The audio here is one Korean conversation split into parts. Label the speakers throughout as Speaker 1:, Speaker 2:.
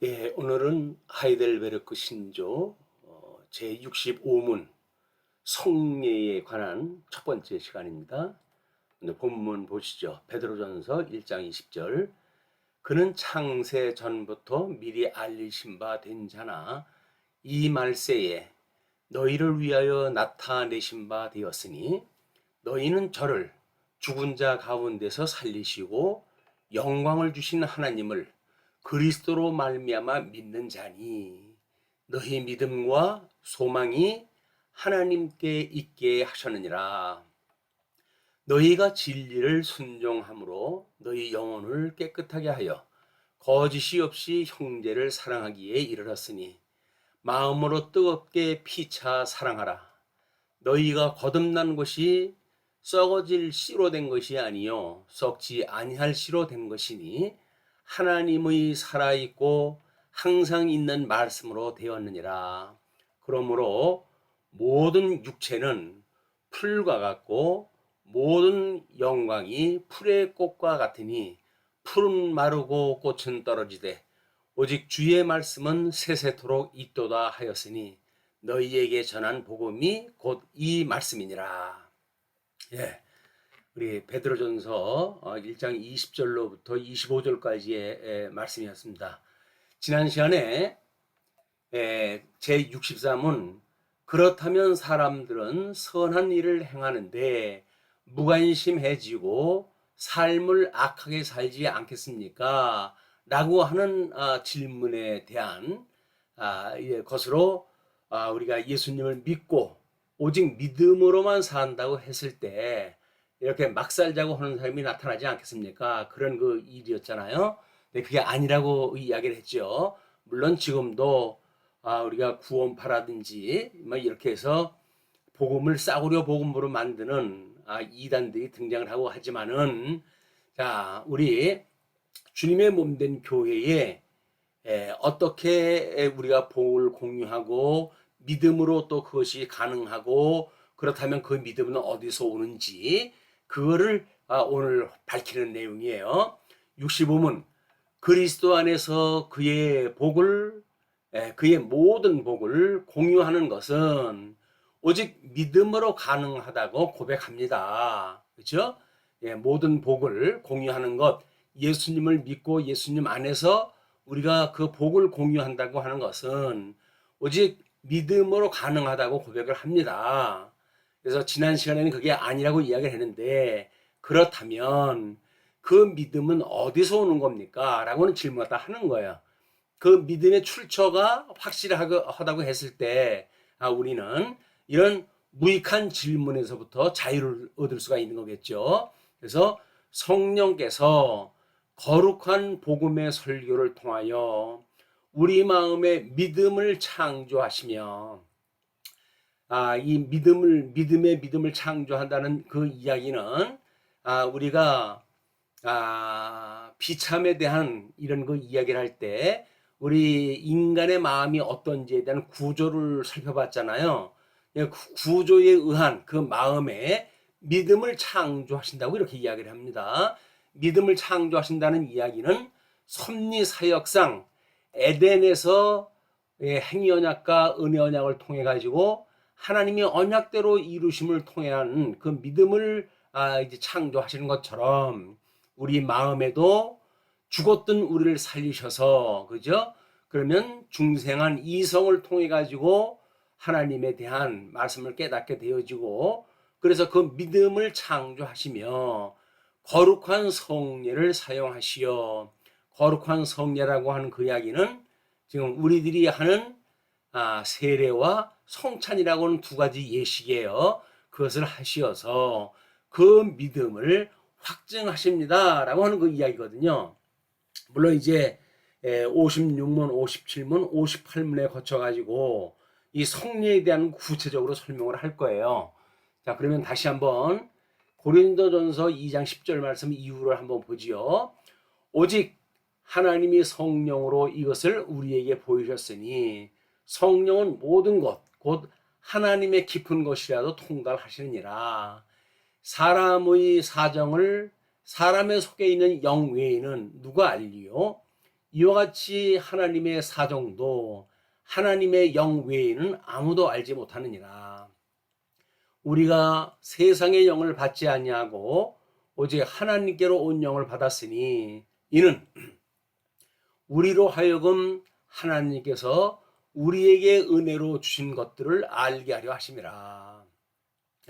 Speaker 1: 예, 오늘은 하이델베르크 신조 제65문 성례에 관한 첫 번째 시간입니다. 오늘 본문 보시죠. 베드로전서 1장 20절. 그는 창세 전부터 미리 알리신 바 된 자나 이 말세에 너희를 위하여 나타내신 바 되었으니 너희는 저를 죽은 자 가운데서 살리시고 영광을 주신 하나님을 그리스도로 말미암아 믿는 자니 너희 믿음과 소망이 하나님께 있게 하셨느니라. 너희가 진리를 순종함으로 너희 영혼을 깨끗하게 하여 거짓이 없이 형제를 사랑하기에 이르렀으니 마음으로 뜨겁게 피차 사랑하라. 너희가 거듭난 것이 썩어질 씨로 된 것이 아니요 썩지 아니할 씨로 된 것이니 하나님의 살아있고 항상 있는 말씀으로 되었느니라. 그러므로 모든 육체는 풀과 같고 모든 영광이 풀의 꽃과 같으니 풀은 마르고 꽃은 떨어지되 오직 주의 말씀은 세세토록 있도다 하였으니 너희에게 전한 복음이 곧 이 말씀이니라. 예, 우리 베드로전서 1장 20절로부터 25절까지의 말씀이었습니다. 지난 시간에 제63은 그렇다면 사람들은 선한 일을 행하는데 무관심해지고 삶을 악하게 살지 않겠습니까? 라고 하는 질문에 대한 것으로 우리가 예수님을 믿고 오직 믿음으로만 산다고 했을 때 이렇게 막 살자고 하는 사람이 나타나지 않겠습니까? 그런 그 일이었잖아요. 근데 그게 아니라고 이야기를 했죠. 물론 지금도 우리가 구원파라든지 뭐 이렇게 해서 복음을 싸구려 복음으로 만드는 이단들이 등장을 하고 하지만은 자, 우리 주님의 몸된 교회에 어떻게 우리가 복음을 공유하고 믿음으로 또 그것이 가능하고 그렇다면 그 믿음은 어디서 오는지 그거를 오늘 밝히는 내용이에요. 65문 그리스도 안에서 그의 복을 그의 모든 복을 공유하는 것은 오직 믿음으로 가능하다고 고백합니다. 그렇죠? 모든 복을 공유하는 것 예수님을 믿고 예수님 안에서 우리가 그 복을 공유한다고 하는 것은 오직 믿음으로 가능하다고 고백을 합니다. 그래서 지난 시간에는 그게 아니라고 이야기를 했는데 그렇다면 그 믿음은 어디서 오는 겁니까? 라고는 질문을 다 하는 거예요. 그 믿음의 출처가 확실하다고 했을 때 우리는 이런 무익한 질문에서부터 자유를 얻을 수가 있는 거겠죠. 그래서 성령께서 거룩한 복음의 설교를 통하여 우리 마음에 믿음을 창조하시며 이 믿음의 믿음을 창조한다는 그 이야기는 우리가 비참에 대한 이런 그 이야기를 할 때 우리 인간의 마음이 어떤지에 대한 구조를 살펴봤잖아요. 구조에 의한 그 마음에 믿음을 창조하신다고 이렇게 이야기를 합니다. 믿음을 창조하신다는 이야기는 섭리사역상 에덴에서 행위 언약과 은혜 언약을 통해 가지고 하나님이 언약대로 이루심을 통해 하는 그 믿음을 이제 창조하시는 것처럼 우리 마음에도 죽었던 우리를 살리셔서 그죠? 그러면 중생한 이성을 통해 가지고 하나님에 대한 말씀을 깨닫게 되어지고 그래서 그 믿음을 창조하시며 거룩한 성례를 사용하시어 거룩한 성례라고 하는 그 이야기는 지금 우리들이 하는 세례와 성찬이라고 하는 두 가지 예식이에요. 그것을 하시어서 그 믿음을 확증하십니다. 라고 하는 그 이야기거든요. 물론 이제 56문, 57문, 58문에 거쳐가지고 이 성례에 대한 구체적으로 설명을 할 거예요. 자, 그러면 다시 한번 고린도전서 2장 10절 말씀 이유를 한번 보지요. 오직 하나님이 성령으로 이것을 우리에게 보이셨으니 성령은 모든 것, 곧 하나님의 깊은 것이라도 통달하시느니라. 사람의 사정을 사람의 속에 있는 영 외에는 누가 알리요? 이와 같이 하나님의 사정도 하나님의 영 외에는 아무도 알지 못하느니라. 우리가 세상의 영을 받지 아니하고 오직 하나님께로 온 영을 받았으니 이는 우리로 하여금 하나님께서 우리에게 은혜로 주신 것들을 알게 하려 하심이라.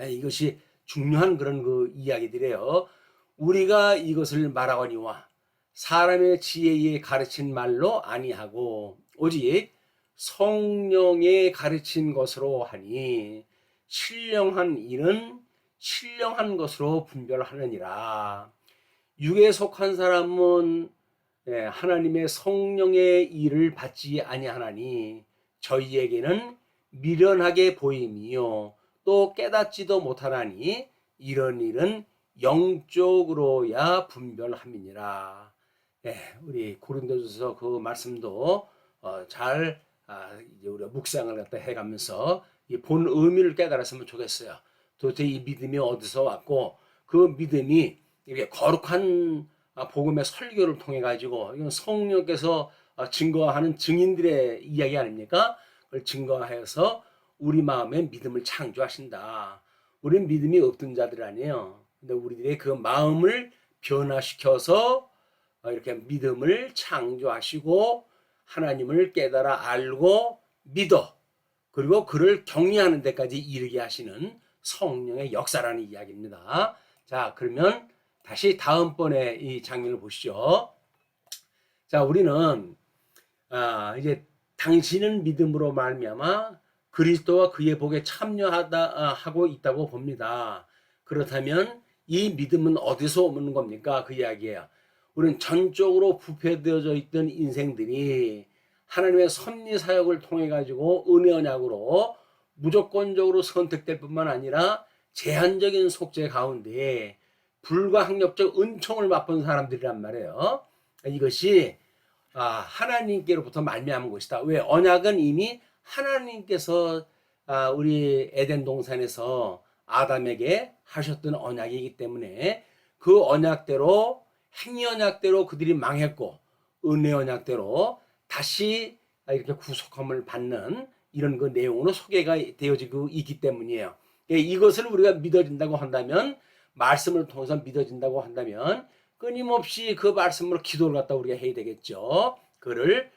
Speaker 1: 이것이 중요한 그런 그 이야기들이에요. 우리가 이것을 말하거니와 사람의 지혜에 가르친 말로 아니하고 오직 성령의 가르친 것으로 하니 신령한 이는 신령한 것으로 분별하느니라. 육에 속한 사람은 하나님의 성령의 일을 받지 아니하나니 저희에게는 미련하게 보임이요 또 깨닫지도 못하나니 이런 일은 영적으로야 분별함이니라. 우리 고린도전서 그 말씀도 잘 이제 우리가 묵상을 갖다 해가면서 이 본 의미를 깨달았으면 좋겠어요. 도대체 이 믿음이 어디서 왔고 그 믿음이 이렇게 거룩한 복음의 설교를 통해 가지고 이건 성령께서 증거하는 증인들의 이야기 아닙니까? 그걸 증거하여서 우리 마음에 믿음을 창조하신다. 우리는 믿음이 없던 자들 아니에요. 근데 우리들의 그 마음을 변화시켜서 이렇게 믿음을 창조하시고 하나님을 깨달아 알고 믿어 그리고 그를 경외하는 데까지 이르게 하시는 성령의 역사라는 이야기입니다. 자, 그러면 다시 다음번에 이 장면을 보시죠. 자, 우리는 이제 당신은 믿음으로 말미암아 그리스도와 그의 복에 참여하다 하고 있다고 봅니다. 그렇다면 이 믿음은 어디서 오는 겁니까? 그 이야기예요. 우리는 전적으로 부패되어져 있던 인생들이 하나님의 섭리 사역을 통해 가지고 은혜 언약으로 무조건적으로 선택될 뿐만 아니라 제한적인 속죄 가운데 불가항력적 은총을 맛본 사람들이란 말이에요. 이것이 하나님께로부터 말미암은 것이다. 왜? 언약은 이미 하나님께서 우리 에덴 동산에서 아담에게 하셨던 언약이기 때문에 그 언약대로 행위 언약대로 그들이 망했고 은혜 언약대로 다시 이렇게 구속함을 받는 이런 그 내용으로 소개가 되어지고 있기 때문이에요. 이것을 우리가 믿어진다고 한다면 말씀을 통해서 믿어진다고 한다면 끊임없이 그 말씀으로 기도를 갖다 우리가 해야 되겠죠. 그를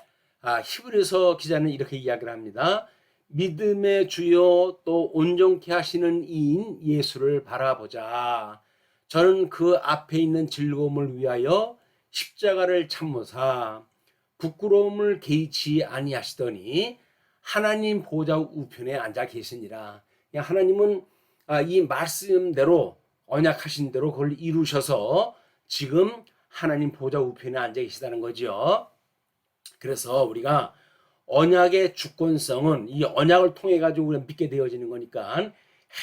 Speaker 1: 히브리서 기자는 이렇게 이야기를 합니다. 믿음의 주요 또 온전케 하시는 이인 예수를 바라보자. 저는 그 앞에 있는 즐거움을 위하여 십자가를 참모사 부끄러움을 개의치 아니하시더니 하나님 보좌 우편에 앉아 계시니라. 하나님은 이 말씀대로 언약하신 대로 그걸 이루셔서 지금 하나님 보좌 우편에 앉아 계시다는 거죠. 그래서 우리가 언약의 주권성은 이 언약을 통해 가지고 우리가 믿게 되어지는 거니까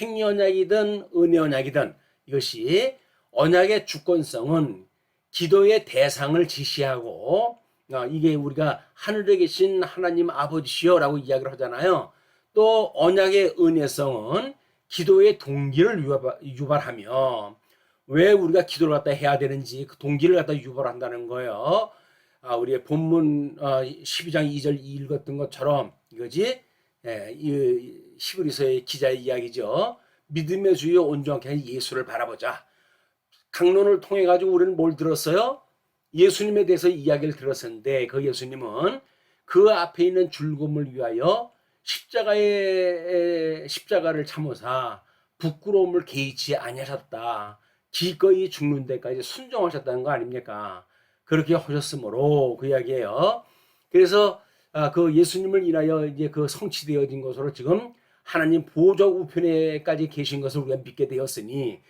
Speaker 1: 행위 언약이든 은혜 언약이든 이것이 언약의 주권성은 기도의 대상을 지시하고 이게 우리가 하늘에 계신 하나님 아버지시여라고 이야기를 하잖아요. 또 언약의 은혜성은 기도의 동기를 유발하며 왜 우리가 기도를 갖다 해야 되는지 그 동기를 갖다 유발한다는 거예요. 우리의 본문 12장 2절 읽었던 것처럼 이거지. 이 히브리서의 기자의 이야기죠. 믿음의 주요 온전케 한 예수를 바라보자. 강론을 통해 가지고 우리는 뭘 들었어요? 예수님에 대해서 이야기를 들었었는데 그 예수님은 그 앞에 있는 즐거움을 위하여 십자가를 참으사 부끄러움을 개의치 아니하셨다. 기꺼이 죽는 데까지 순종하셨다는 거 아닙니까? 그렇게 하셨으므로 그 이야기예요. 그래서 그 예수님을 인하여 이제 그 성취되어진 것으로 지금 하나님 보좌 우편에까지 계신 것을 우리가 믿게 되었으니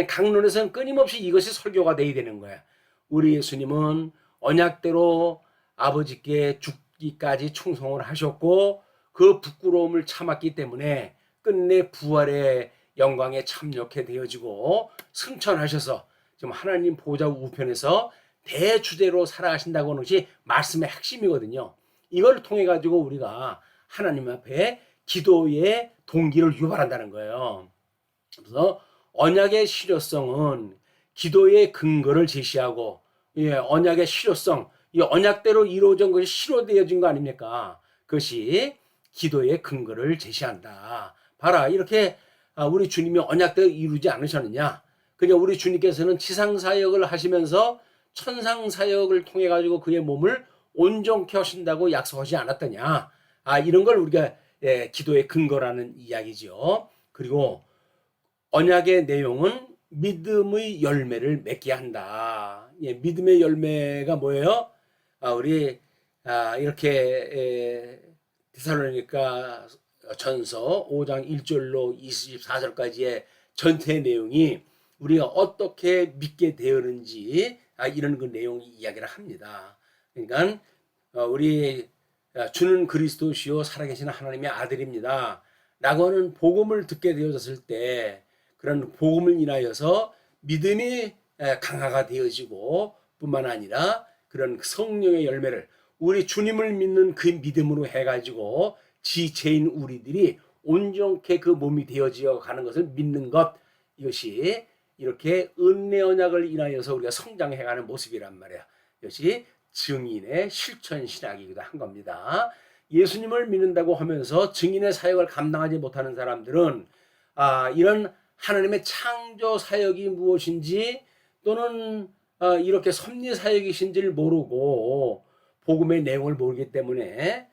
Speaker 1: 강론에서는 끊임없이 이것이 설교가 돼야 되는 거야. 우리 예수님은 언약대로 아버지께 죽기까지 충성을 하셨고 그 부끄러움을 참았기 때문에 끝내 부활의 영광에 참여하게 되어지고 승천하셔서 지금 하나님 보좌 우편에서 대주제로 살아가신다고 하는 것이 말씀의 핵심이거든요. 이걸 통해 가지고 우리가 하나님 앞에 기도의 동기를 유발한다는 거예요. 그래서 언약의 실효성은 기도의 근거를 제시하고 언약의 실효성, 이 언약대로 이루어진 것이 실효되어진 거 아닙니까? 그것이 기도의 근거를 제시한다. 봐라, 이렇게 우리 주님이 언약대로 이루지 않으셨느냐? 그냥 우리 주님께서는 지상사역을 하시면서 천상사역을 통해 가지고 그의 몸을 온전케 하신다고 약속하지 않았더냐? 이런 걸 우리가 기도의 근거라는 이야기죠. 그리고 언약의 내용은 믿음의 열매를 맺게 한다. 믿음의 열매가 뭐예요? 우리 이렇게 데살로니가 전서 5장 1절로 24절까지의 전체 내용이 우리가 어떻게 믿게 되었는지 이런 그 내용이 이야기를 합니다. 그러니까 우리 주는 그리스도시요 살아계신 하나님의 아들입니다 라고 하는 복음을 듣게 되어졌을 때 그런 복음을 인하여서 믿음이 강화가 되어지고 뿐만 아니라 그런 성령의 열매를 우리 주님을 믿는 그 믿음으로 해가지고 지체인 우리들이 온전케 그 몸이 되어지어 가는 것을 믿는 것, 이것이 이렇게 은혜 언약을 인하여서 우리가 성장해가는 모습이란 말이야. 이것이 증인의 실천 신학이기도 한 겁니다. 예수님을 믿는다고 하면서 증인의 사역을 감당하지 못하는 사람들은 이런 하나님의 창조 사역이 무엇인지 또는 이렇게 섭리 사역이신지를 모르고 복음의 내용을 모르기 때문에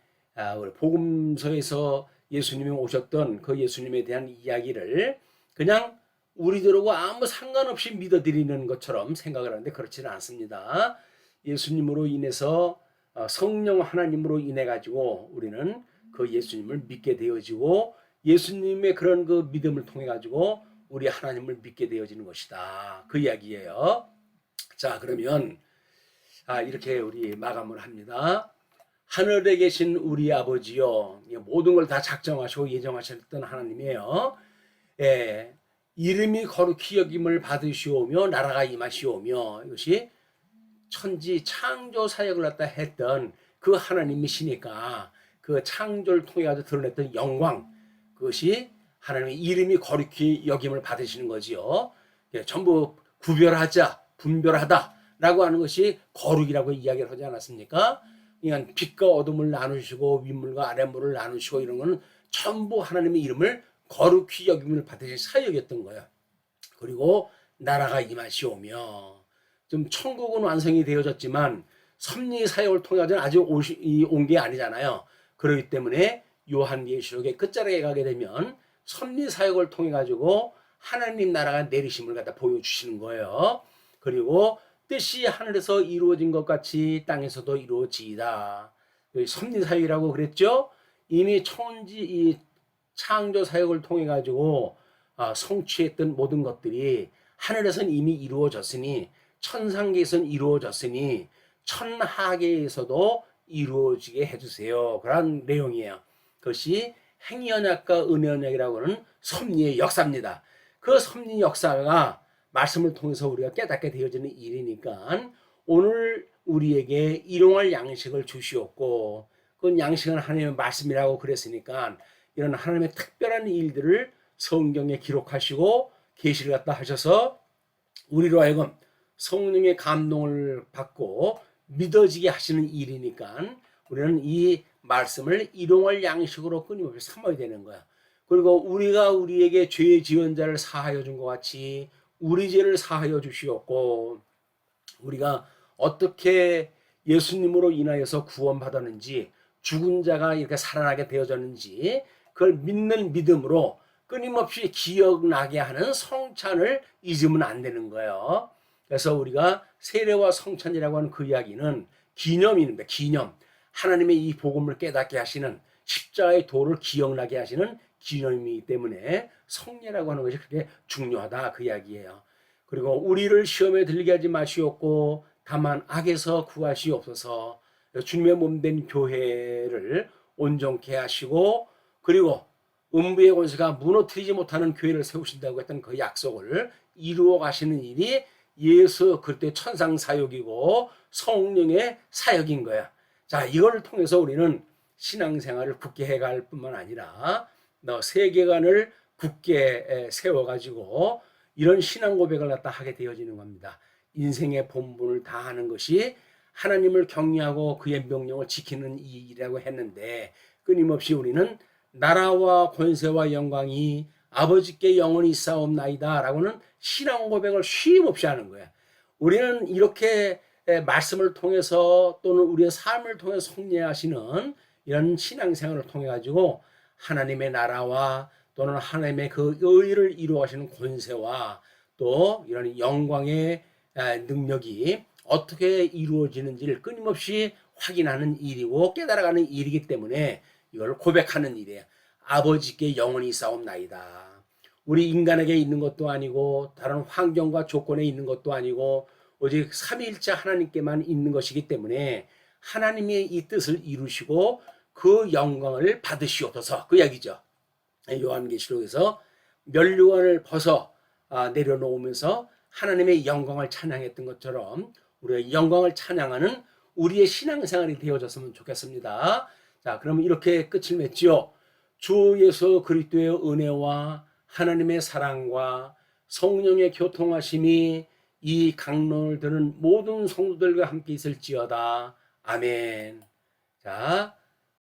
Speaker 1: 우리 복음서에서 예수님이 오셨던 그 예수님에 대한 이야기를 그냥 우리들하고 아무 상관없이 믿어드리는 것처럼 생각을 하는데 그렇지는 않습니다. 예수님으로 인해서 성령 하나님으로 인해 가지고 우리는 그 예수님을 믿게 되어지고 예수님의 그런 그 믿음을 통해 가지고 우리 하나님을 믿게 되어지는 것이다. 그 이야기예요. 자, 그러면 이렇게 우리 마감을 합니다. 하늘에 계신 우리 아버지요, 모든 걸 다 작정하시고 예정하셨던 하나님이에요. 이름이 거룩히 여김을 받으시오며 나라가 임하시오며, 이것이 천지 창조 사역을 갖다 했던 그 하나님이시니까 그 창조를 통해 가지고 드러냈던 영광, 그것이 하나님의 이름이 거룩히 여김을 받으시는 거지요. 전부 구별하자, 분별하다라고 하는 것이 거룩이라고 이야기를 하지 않았습니까? 그러니까 빛과 어둠을 나누시고 윗물과 아랫물을 나누시고 이런 거는 전부 하나님의 이름을 거룩히 여김을 받으신 사역이었던 거예요. 그리고 나라가 임하시오며, 좀 천국은 완성이 되어졌지만 섭리 사역을 통해 가지고 아직 온 게 아니잖아요. 그렇기 때문에 요한계시록의 끝자락에 가게 되면 섭리 사역을 통해 가지고 하나님 나라가 내리심을 갖다 보여주시는 거예요. 그리고 뜻이 하늘에서 이루어진 것 같이 땅에서도 이루어지이다. 섭리 사역이라고 그랬죠. 이미 천지 이 창조 사역을 통해 가지고 성취했던 모든 것들이 하늘에서는 이미 이루어졌으니 천상계에서는 이루어졌으니 천하계에서도 이루어지게 해주세요. 그런 내용이에요. 그것이 행위언약과 은혜언약이라고 하는 섭리의 역사입니다. 그 섭리 역사가 말씀을 통해서 우리가 깨닫게 되어지는 일이니까 오늘 우리에게 일용할 양식을 주시옵고, 그 양식은 하나님의 말씀이라고 그랬으니까 이런 하나님의 특별한 일들을 성경에 기록하시고 계시를 갖다 하셔서 우리로 하여금 성령의 감동을 받고 믿어지게 하시는 일이니까 우리는 이 말씀을 일용할 양식으로 끊임없이 삼아야 되는 거야. 그리고 우리가 우리에게 죄의 지은 자를 사하여 준 것 같이 우리 죄를 사하여 주시옵고, 우리가 어떻게 예수님으로 인하여서 구원받았는지, 죽은 자가 이렇게 살아나게 되어졌는지 그걸 믿는 믿음으로 끊임없이 기억나게 하는 성찬을 잊으면 안 되는 거예요. 그래서 우리가 세례와 성찬이라고 하는 그 이야기는 기념입니다. 기념. 하나님의 이 복음을 깨닫게 하시는 십자가의 도를 기억나게 하시는 기념이기 때문에 성례라고 하는 것이 그렇게 중요하다, 그 이야기예요. 그리고 우리를 시험에 들게 하지 마시옵고 다만 악에서 구하시옵소서. 주님의 몸된 교회를 온전케 하시고, 그리고 음부의 권세가 무너뜨리지 못하는 교회를 세우신다고 했던 그 약속을 이루어 가시는 일이 예수 그리스도의 천상 사역이고 성령의 사역인 거야. 자, 이걸 통해서 우리는 신앙생활을 굳게 해갈 뿐만 아니라 세계관을 굳게 세워가지고 이런 신앙 고백을 갖다 하게 되어지는 겁니다. 인생의 본분을 다하는 것이 하나님을 경외하고 그의 명령을 지키는 일이라고 했는데 끊임없이 우리는 나라와 권세와 영광이 아버지께 영원히 있사옵나이다 라고는 신앙 고백을 쉼없이 하는 거야. 우리는 이렇게 말씀을 통해서 또는 우리의 삶을 통해서 성례하시는 이런 신앙생활을 통해 가지고 하나님의 나라와 또는 하나님의 그 의를 이루어가시는 권세와 또 이런 영광의 능력이 어떻게 이루어지는지를 끊임없이 확인하는 일이고 깨달아가는 일이기 때문에 이걸 고백하는 일이에요. 아버지께 영원히 싸움나이다. 우리 인간에게 있는 것도 아니고 다른 환경과 조건에 있는 것도 아니고 오직 삼위일체 하나님께만 있는 것이기 때문에 하나님이 이 뜻을 이루시고 그 영광을 받으시옵소서 그 이야기죠. 요한계시록에서 면류관을 벗어 내려놓으면서 하나님의 영광을 찬양했던 것처럼 우리의 영광을 찬양하는 우리의 신앙생활이 되어졌으면 좋겠습니다. 자, 그러면 이렇게 끝을 맺지요. 주 예수 그리스도의 은혜와 하나님의 사랑과 성령의 교통하심이 이 강론을 듣는 모든 성도들과 함께 있을지어다. 아멘. 자,